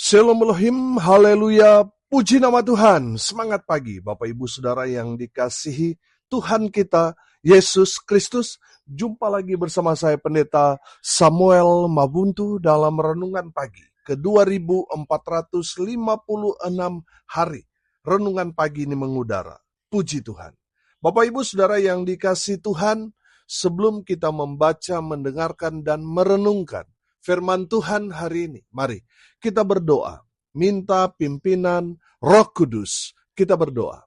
Shalom Elohim, haleluya, puji nama Tuhan. Semangat pagi Bapak Ibu Saudara yang dikasihi Tuhan kita, Yesus Kristus. Jumpa lagi bersama saya Pendeta Samuel Mabuntu dalam Renungan Pagi ke 2456 hari. Renungan pagi ini mengudara, puji Tuhan. Bapak Ibu Saudara yang dikasihi Tuhan, sebelum kita membaca, mendengarkan, dan merenungkan firman Tuhan hari ini, mari kita berdoa, minta pimpinan Roh Kudus. Kita berdoa.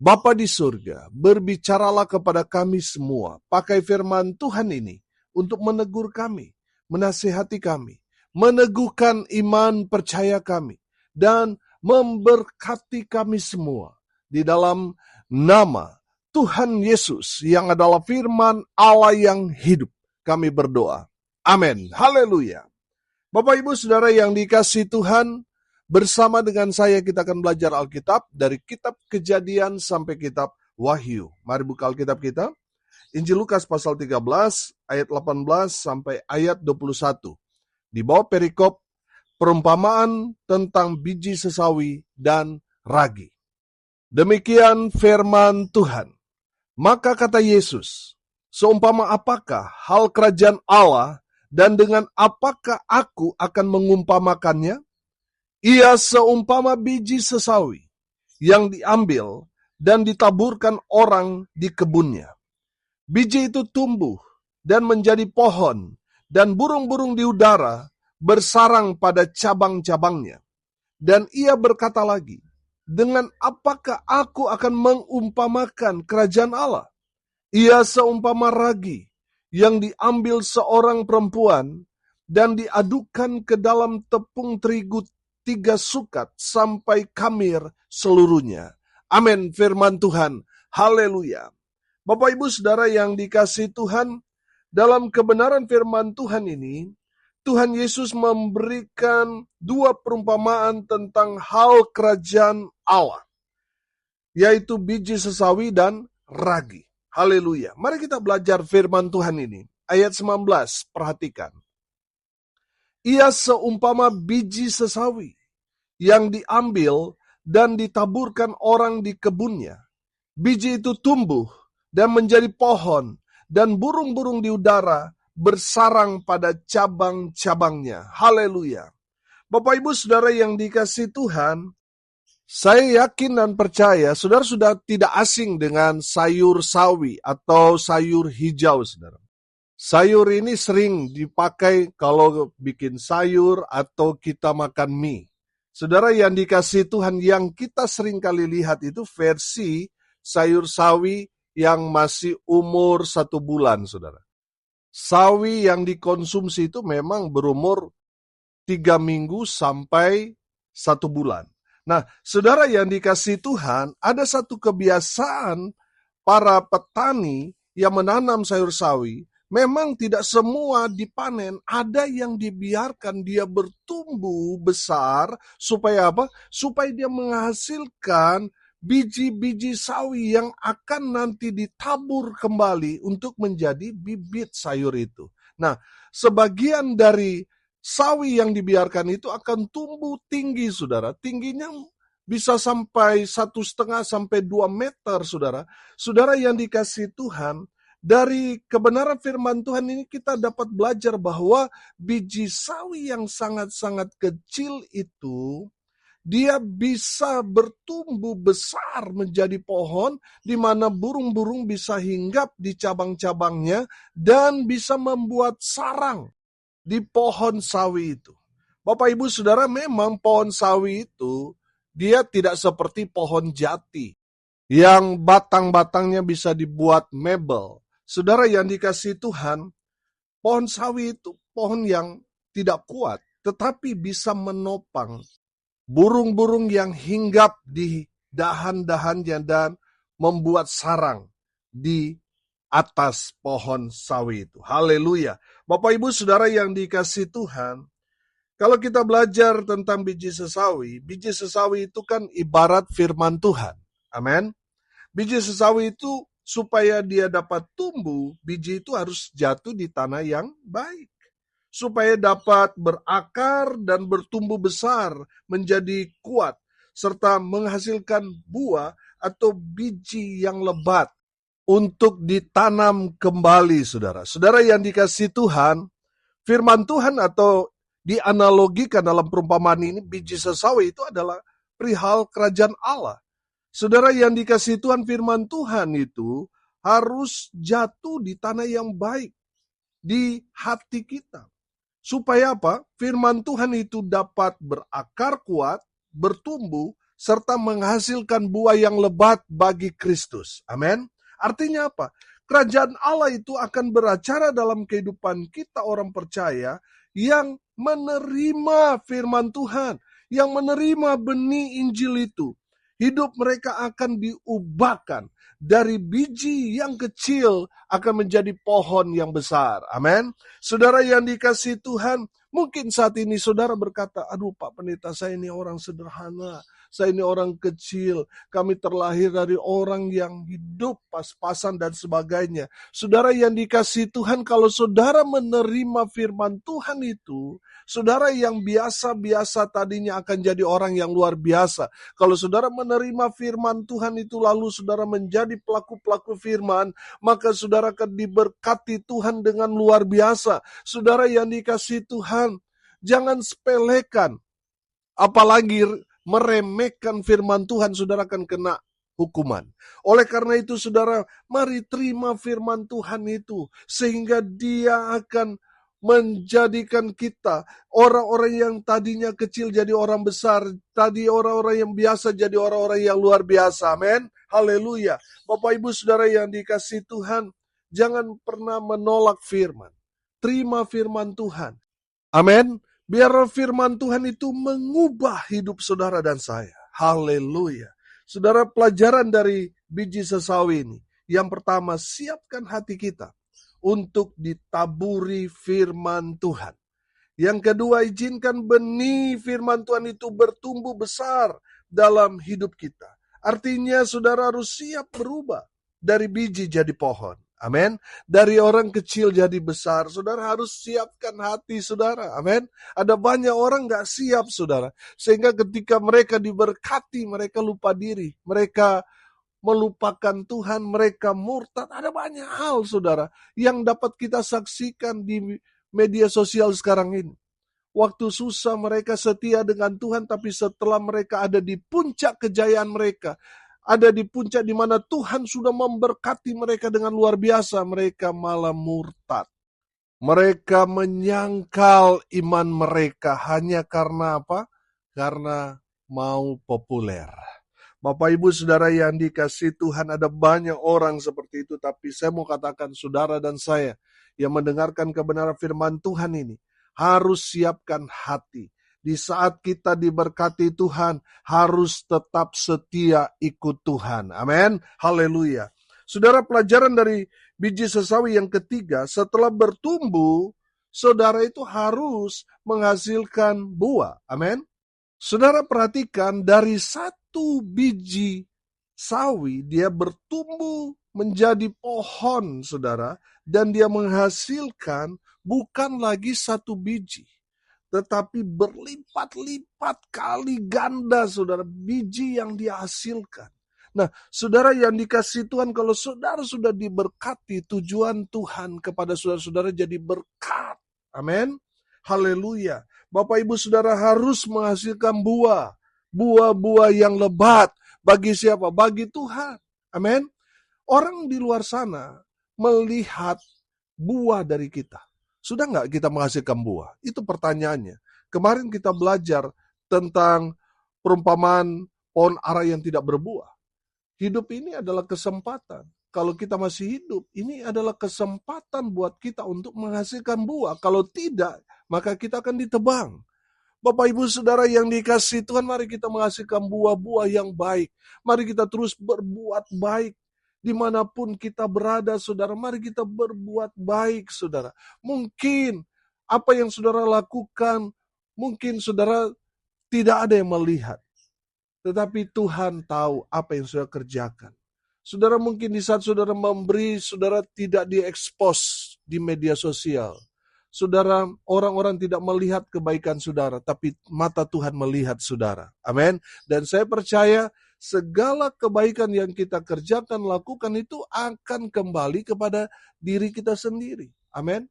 Bapa di surga, berbicaralah kepada kami semua, pakai firman Tuhan ini untuk menegur kami, menasihati kami, meneguhkan iman percaya kami, dan memberkati kami semua. Di dalam nama Tuhan Yesus yang adalah firman Allah yang hidup, kami berdoa. Amin. Haleluya. Bapak Ibu Saudara yang dikasihi Tuhan, bersama dengan saya kita akan belajar Alkitab dari kitab Kejadian sampai kitab Wahyu. Mari buka Alkitab kita. Injil Lukas pasal 13 ayat 18 sampai ayat 21. Di bawah perikop perumpamaan tentang biji sesawi dan ragi. Demikian firman Tuhan. Maka kata Yesus, seumpama apakah hal kerajaan Allah dan dengan apakah aku akan mengumpamakannya? Ia seumpama biji sesawi yang diambil dan ditaburkan orang di kebunnya. Biji itu tumbuh dan menjadi pohon, dan burung-burung di udara bersarang pada cabang-cabangnya. Dan ia berkata lagi, dengan apakah aku akan mengumpamakan kerajaan Allah? Ia seumpama ragi yang diambil seorang perempuan dan diadukkan ke dalam tepung terigu 3 sukat sampai kamir seluruhnya. Amin, firman Tuhan. Haleluya. Bapak Ibu Saudara yang dikasihi Tuhan, dalam kebenaran firman Tuhan ini, Tuhan Yesus memberikan 2 perumpamaan tentang hal kerajaan Allah, yaitu biji sesawi dan ragi. Haleluya. Mari kita belajar firman Tuhan ini. Ayat 19, perhatikan. Ia seumpama biji sesawi yang diambil dan ditaburkan orang di kebunnya. Biji itu tumbuh dan menjadi pohon, dan burung-burung di udara bersarang pada cabang-cabangnya. Haleluya. Bapak Ibu Saudara yang dikasihi Tuhan, saya yakin dan percaya saudara sudah tidak asing dengan sayur sawi atau sayur hijau, saudara. Sayur ini sering dipakai kalau bikin sayur atau kita makan mie. Saudara yang dikasihi Tuhan, yang kita sering kali lihat itu versi sayur sawi yang masih umur 1 bulan, saudara. Sawi yang dikonsumsi itu memang berumur 3 minggu sampai 1 bulan. Nah, saudara yang dikasihi Tuhan, ada satu kebiasaan para petani yang menanam sayur sawi, memang tidak semua dipanen, ada yang dibiarkan dia bertumbuh besar, supaya apa? Supaya dia menghasilkan biji-biji sawi yang akan nanti ditabur kembali untuk menjadi bibit sayur itu. Nah, sebagian dari sawi yang dibiarkan itu akan tumbuh tinggi, saudara. Tingginya bisa sampai 1,5 sampai 2 meter, saudara. Saudara yang dikasihi Tuhan, dari kebenaran firman Tuhan ini kita dapat belajar bahwa biji sawi yang sangat-sangat kecil itu, dia bisa bertumbuh besar menjadi pohon, di mana burung-burung bisa hinggap di cabang-cabangnya dan bisa membuat sarang di pohon sawi itu. Bapak Ibu Saudara, memang pohon sawi itu dia tidak seperti pohon jati yang batang-batangnya bisa dibuat mebel. Saudara yang dikasihi Tuhan, pohon sawi itu pohon yang tidak kuat, tetapi bisa menopang burung-burung yang hinggap di dahan-dahannya dan membuat sarang di atas pohon sawi itu. Haleluya. Bapak Ibu Saudara yang dikasihi Tuhan, kalau kita belajar tentang biji sesawi itu kan ibarat firman Tuhan. Amin. Biji sesawi itu supaya dia dapat tumbuh, biji itu harus jatuh di tanah yang baik. supaya dapat berakar dan bertumbuh besar menjadi kuat, serta menghasilkan buah atau biji yang lebat untuk ditanam kembali, saudara. Saudara yang dikasihi Tuhan, firman Tuhan atau dianalogikan dalam perumpamaan ini, biji sesawi itu adalah perihal kerajaan Allah. Saudara yang dikasihi Tuhan, firman Tuhan itu harus jatuh di tanah yang baik, di hati kita. Supaya apa? Firman Tuhan itu dapat berakar kuat, bertumbuh, serta menghasilkan buah yang lebat bagi Kristus. Amin. Artinya apa? Kerajaan Allah itu akan beracara dalam kehidupan kita orang percaya yang menerima firman Tuhan, yang menerima benih Injil itu. Hidup mereka akan diubahkan dari biji yang kecil akan menjadi pohon yang besar. Amin. Saudara yang dikasihi Tuhan, mungkin saat ini saudara berkata, aduh Pak Pendeta, saya ini orang sederhana, saya ini orang kecil, kami terlahir dari orang yang hidup pas-pasan dan sebagainya. Saudara yang dikasihi Tuhan, kalau saudara menerima firman Tuhan itu, saudara yang biasa-biasa tadinya akan jadi orang yang luar biasa. Kalau saudara menerima firman Tuhan itu lalu saudara menjadi pelaku-pelaku firman, maka saudara akan diberkati Tuhan dengan luar biasa. Saudara yang dikasihi Tuhan, jangan sepelekan, apalagi meremehkan firman Tuhan, saudara akan kena hukuman. Oleh karena itu saudara, mari terima firman Tuhan itu, sehingga dia akan menjadikan kita orang-orang yang tadinya kecil jadi orang besar, tadi orang-orang yang biasa jadi orang-orang yang luar biasa. Amin. Haleluya. Bapak Ibu Saudara yang dikasihi Tuhan, jangan pernah menolak firman. Terima firman Tuhan. Amin. Biar firman Tuhan itu mengubah hidup saudara dan saya. Haleluya. Saudara, pelajaran dari biji sesawi ini. Yang pertama, siapkan hati kita untuk ditaburi firman Tuhan. Yang kedua, izinkan benih firman Tuhan itu bertumbuh besar dalam hidup kita. Artinya saudara harus siap berubah dari biji jadi pohon. Amin. Dari orang kecil jadi besar. Saudara harus siapkan hati saudara. Amin. Ada banyak orang gak siap saudara. Sehingga ketika mereka diberkati, mereka lupa diri. Mereka melupakan Tuhan, mereka murtad. Ada banyak hal saudara yang dapat kita saksikan di media sosial sekarang ini. Waktu susah mereka setia dengan Tuhan, tapi setelah mereka ada di puncak kejayaan mereka, ada di puncak di mana Tuhan sudah memberkati mereka dengan luar biasa, mereka malah murtad. Mereka menyangkal iman mereka hanya karena apa? Karena mau populer. Bapak Ibu Saudara yang dikasihi Tuhan, ada banyak orang seperti itu, tapi saya mau katakan saudara dan saya yang mendengarkan kebenaran firman Tuhan ini, harus siapkan hati. Di saat kita diberkati Tuhan, harus tetap setia ikut Tuhan. Amin. Haleluya. Saudara, pelajaran dari biji sesawi yang ketiga, setelah bertumbuh, saudara itu harus menghasilkan buah. Amin. Saudara perhatikan, dari satu biji sawi, dia bertumbuh menjadi pohon, saudara. Dan dia menghasilkan bukan lagi satu biji, tetapi berlipat-lipat kali ganda, saudara, biji yang dihasilkan. Nah, saudara yang dikasihi Tuhan, kalau saudara sudah diberkati, tujuan Tuhan kepada saudara-saudara jadi berkat. Amin. Haleluya. Bapak Ibu Saudara harus menghasilkan buah. Buah-buah yang lebat. Bagi siapa? Bagi Tuhan. Amin. Orang di luar sana melihat buah dari kita. Sudah nggak kita menghasilkan buah? Itu pertanyaannya. Kemarin kita belajar tentang perumpamaan pohon ara yang tidak berbuah. Hidup ini adalah kesempatan. Kalau kita masih hidup, ini adalah kesempatan buat kita untuk menghasilkan buah. Kalau tidak, maka kita akan ditebang. Bapak Ibu Saudara yang dikasihi Tuhan, mari kita menghasilkan buah-buah yang baik. Mari kita terus berbuat baik. Dimanapun kita berada, saudara, mari kita berbuat baik, saudara. Mungkin apa yang saudara lakukan, mungkin saudara tidak ada yang melihat. Tetapi Tuhan tahu apa yang saudara kerjakan. Saudara, mungkin di saat saudara memberi, saudara tidak diekspos di media sosial. saudara, orang-orang tidak melihat kebaikan saudara, tapi mata Tuhan melihat saudara. Amin. Dan saya percaya segala kebaikan yang kita kerjakan, lakukan itu akan kembali kepada diri kita sendiri. Amin.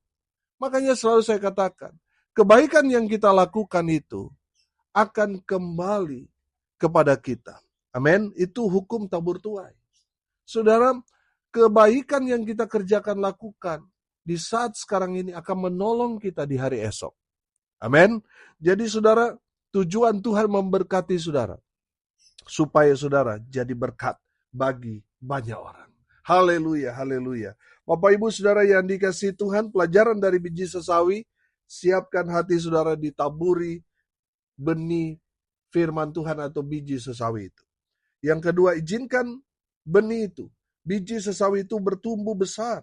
Makanya selalu saya katakan, kebaikan yang kita lakukan itu akan kembali kepada kita. Amin. Itu hukum tabur tuai. Saudara, kebaikan yang kita kerjakan, lakukan di saat sekarang ini akan menolong kita di hari esok. Amin. Jadi saudara, tujuan Tuhan memberkati saudara, supaya saudara jadi berkat bagi banyak orang. Haleluya, haleluya. Bapak Ibu saudara yang dikasihi Tuhan, pelajaran dari biji sesawi, siapkan hati saudara ditaburi benih firman Tuhan atau biji sesawi itu. Yang kedua, izinkan benih itu, biji sesawi itu bertumbuh besar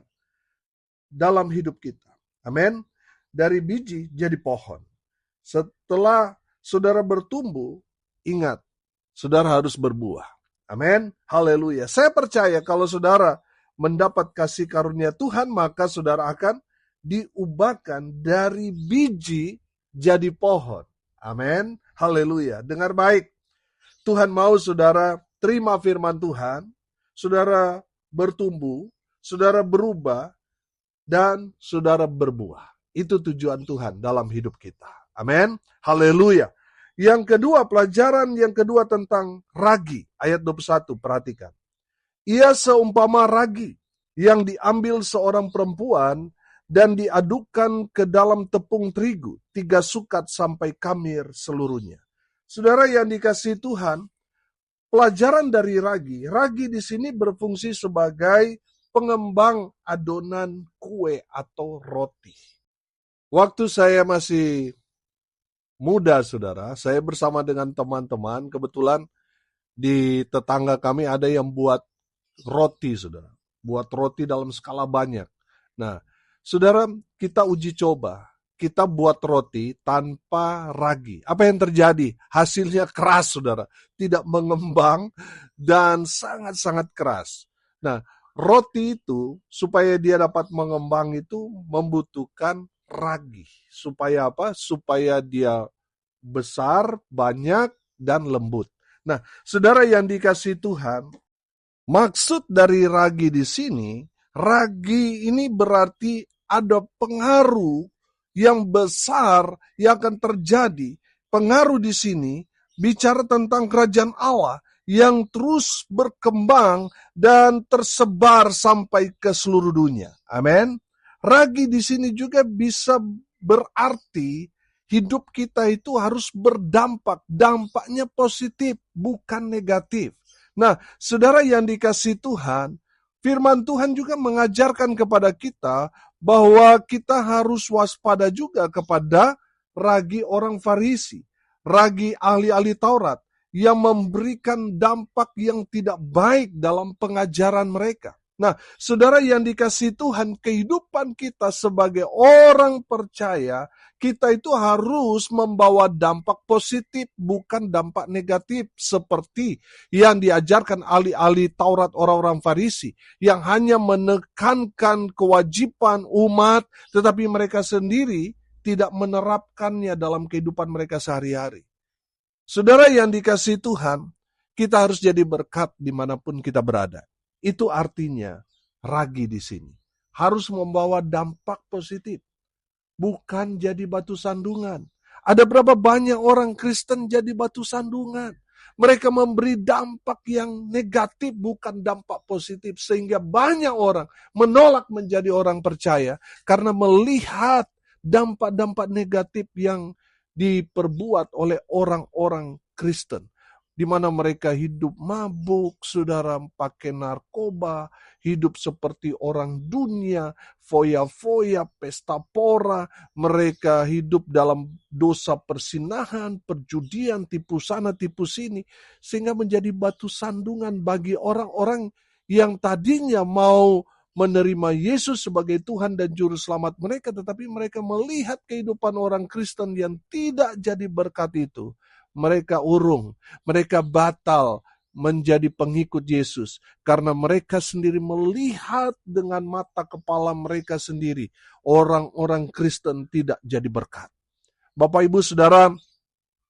dalam hidup kita. Amin. Dari biji jadi pohon. Setelah saudara bertumbuh, ingat, saudara harus berbuah. Amin. Haleluya. Saya percaya kalau saudara mendapat kasih karunia Tuhan, maka saudara akan diubahkan dari biji jadi pohon. Amin. Haleluya. Dengar baik. Tuhan mau saudara terima firman Tuhan, saudara bertumbuh, saudara berubah, dan saudara berbuah. Itu tujuan Tuhan dalam hidup kita. Amin. Haleluya. Yang kedua, pelajaran yang kedua tentang ragi. Ayat 21, perhatikan. Ia seumpama ragi yang diambil seorang perempuan dan diadukkan ke dalam tepung terigu, 3 sukat sampai kamir seluruhnya. Saudara yang dikasihi Tuhan, pelajaran dari ragi. Ragi di sini berfungsi sebagai pengembang adonan kue atau roti. Waktu saya masih muda, saudara, saya bersama dengan teman-teman, kebetulan di tetangga kami ada yang buat roti, saudara. Buat roti dalam skala banyak. Nah, saudara, kita uji coba. Kita buat roti tanpa ragi. Apa yang terjadi? Hasilnya keras, saudara. Tidak mengembang dan sangat-sangat keras. Nah, roti itu, supaya dia dapat mengembang itu membutuhkan ragi. Supaya apa? Supaya dia besar, banyak, dan lembut. Nah, saudara yang dikasihi Tuhan, maksud dari ragi di sini, ragi ini berarti ada pengaruh yang besar yang akan terjadi. Pengaruh di sini bicara tentang kerajaan Allah yang terus berkembang dan tersebar sampai ke seluruh dunia. Amin. Ragi di sini juga bisa berarti hidup kita itu harus berdampak. Dampaknya positif, bukan negatif. Nah, saudara yang dikasihi Tuhan, firman Tuhan juga mengajarkan kepada kita bahwa kita harus waspada juga kepada ragi orang Farisi, ragi ahli-ahli Taurat, yang memberikan dampak yang tidak baik dalam pengajaran mereka. Nah, saudara yang dikasihi Tuhan, kehidupan kita sebagai orang percaya, kita itu harus membawa dampak positif, bukan dampak negatif, seperti yang diajarkan ahli-ahli Taurat orang-orang Farisi, yang hanya menekankan kewajiban umat, tetapi mereka sendiri tidak menerapkannya dalam kehidupan mereka sehari-hari. Saudara yang dikasihi Tuhan, kita harus jadi berkat dimanapun kita berada. Itu artinya ragi di sini harus membawa dampak positif, bukan jadi batu sandungan. Ada berapa banyak orang Kristen jadi batu sandungan? Mereka memberi dampak yang negatif, bukan dampak positif, sehingga banyak orang menolak menjadi orang percaya karena melihat dampak-dampak negatif yang diperbuat oleh orang-orang Kristen, di mana mereka hidup mabuk, saudara, pakai narkoba, hidup seperti orang dunia, foya-foya, pesta pora, mereka hidup dalam dosa persinahan, perjudian, tipu sana, tipu sini, sehingga menjadi batu sandungan bagi orang-orang yang tadinya mau menerima Yesus sebagai Tuhan dan Juru Selamat mereka, tetapi mereka melihat kehidupan orang Kristen yang tidak jadi berkat itu. Mereka urung, mereka batal, menjadi pengikut Yesus karena mereka sendiri melihat dengan mata kepala mereka sendiri orang-orang Kristen tidak jadi berkat. Bapak Ibu Saudara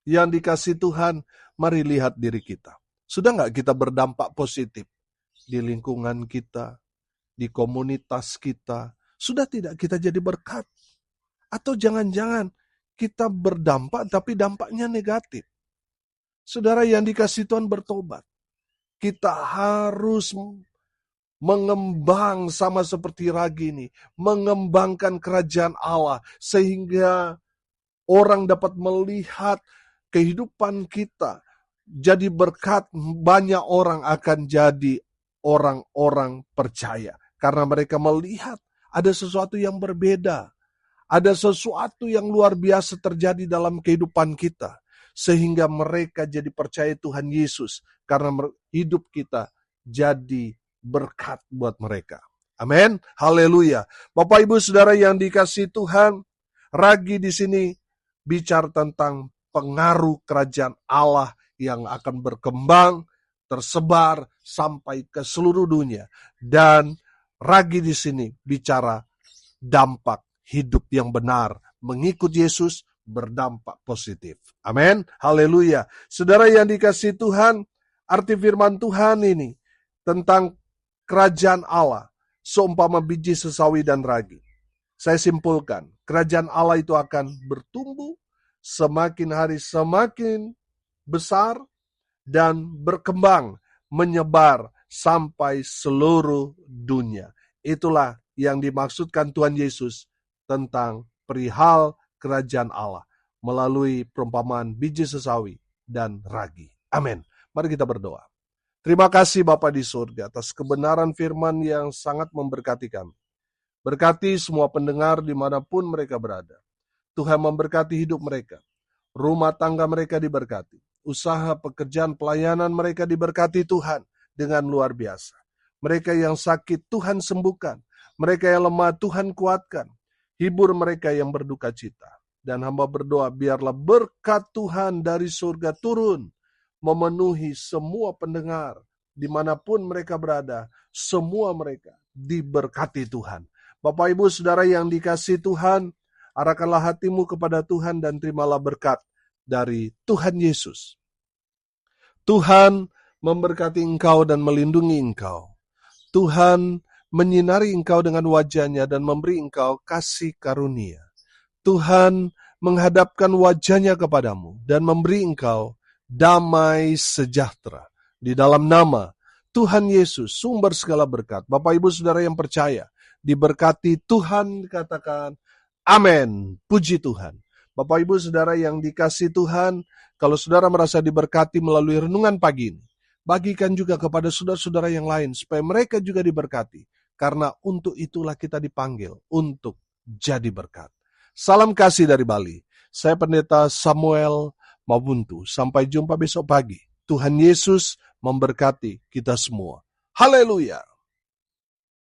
yang dikasihi Tuhan, mari lihat diri kita. Sudah nggak kita berdampak positif di lingkungan kita, di komunitas kita? Sudah tidak kita jadi berkat? Atau jangan-jangan kita berdampak tapi dampaknya negatif? Saudara yang dikasihi Tuhan, bertobat. Kita harus mengembang sama seperti Ragi ini, mengembangkan kerajaan Allah sehingga orang dapat melihat kehidupan kita jadi berkat. Banyak orang akan jadi orang-orang percaya karena mereka melihat ada sesuatu yang berbeda, ada sesuatu yang luar biasa terjadi dalam kehidupan kita sehingga mereka jadi percaya Tuhan Yesus karena hidup kita jadi berkat buat mereka. Amin. Haleluya. Bapak Ibu Saudara yang dikasihi Tuhan, Ragi di sini bicara tentang pengaruh kerajaan Allah yang akan berkembang, tersebar sampai ke seluruh dunia. Dan Ragi di sini bicara dampak hidup yang benar, mengikut Yesus berdampak positif. Amin. Haleluya. Saudara yang dikasihi Tuhan, arti firman Tuhan ini tentang kerajaan Allah seumpama biji sesawi dan ragi. Saya simpulkan, kerajaan Allah itu akan bertumbuh semakin hari semakin besar dan berkembang, menyebar sampai seluruh dunia. Itulah yang dimaksudkan Tuhan Yesus tentang perihal kerajaan Allah melalui perumpamaan biji sesawi dan ragi. Amin. Mari kita berdoa. Terima kasih Bapa di surga atas kebenaran firman yang sangat memberkati kami. Berkati semua pendengar dimanapun mereka berada. Tuhan memberkati hidup mereka. Rumah tangga mereka diberkati. Usaha, pekerjaan, pelayanan mereka diberkati Tuhan dengan luar biasa. Mereka yang sakit Tuhan sembuhkan. Mereka yang lemah Tuhan kuatkan. Hibur mereka yang berduka cita. Dan hamba berdoa biarlah berkat Tuhan dari surga turun. Memenuhi semua pendengar. Dimanapun mereka berada. Semua mereka diberkati Tuhan. Bapak Ibu Saudara yang dikasihi Tuhan. Arahkanlah hatimu kepada Tuhan dan terimalah berkat dari Tuhan Yesus. Tuhan memberkati engkau dan melindungi engkau. Tuhan menyinari engkau dengan wajahnya dan memberi engkau kasih karunia. Tuhan menghadapkan wajahnya kepadamu dan memberi engkau damai sejahtera. Di dalam nama Tuhan Yesus, sumber segala berkat. Bapak Ibu Saudara yang percaya, diberkati Tuhan, katakan amin. Puji Tuhan. Bapak Ibu Saudara yang dikasihi Tuhan, kalau saudara merasa diberkati melalui renungan pagi ini, bagikan juga kepada saudara-saudara yang lain supaya mereka juga diberkati. Karena untuk itulah kita dipanggil untuk jadi berkat. Salam kasih dari Bali. Saya Pendeta Samuel Mabuntu. Sampai jumpa besok pagi. Tuhan Yesus memberkati kita semua. Haleluya.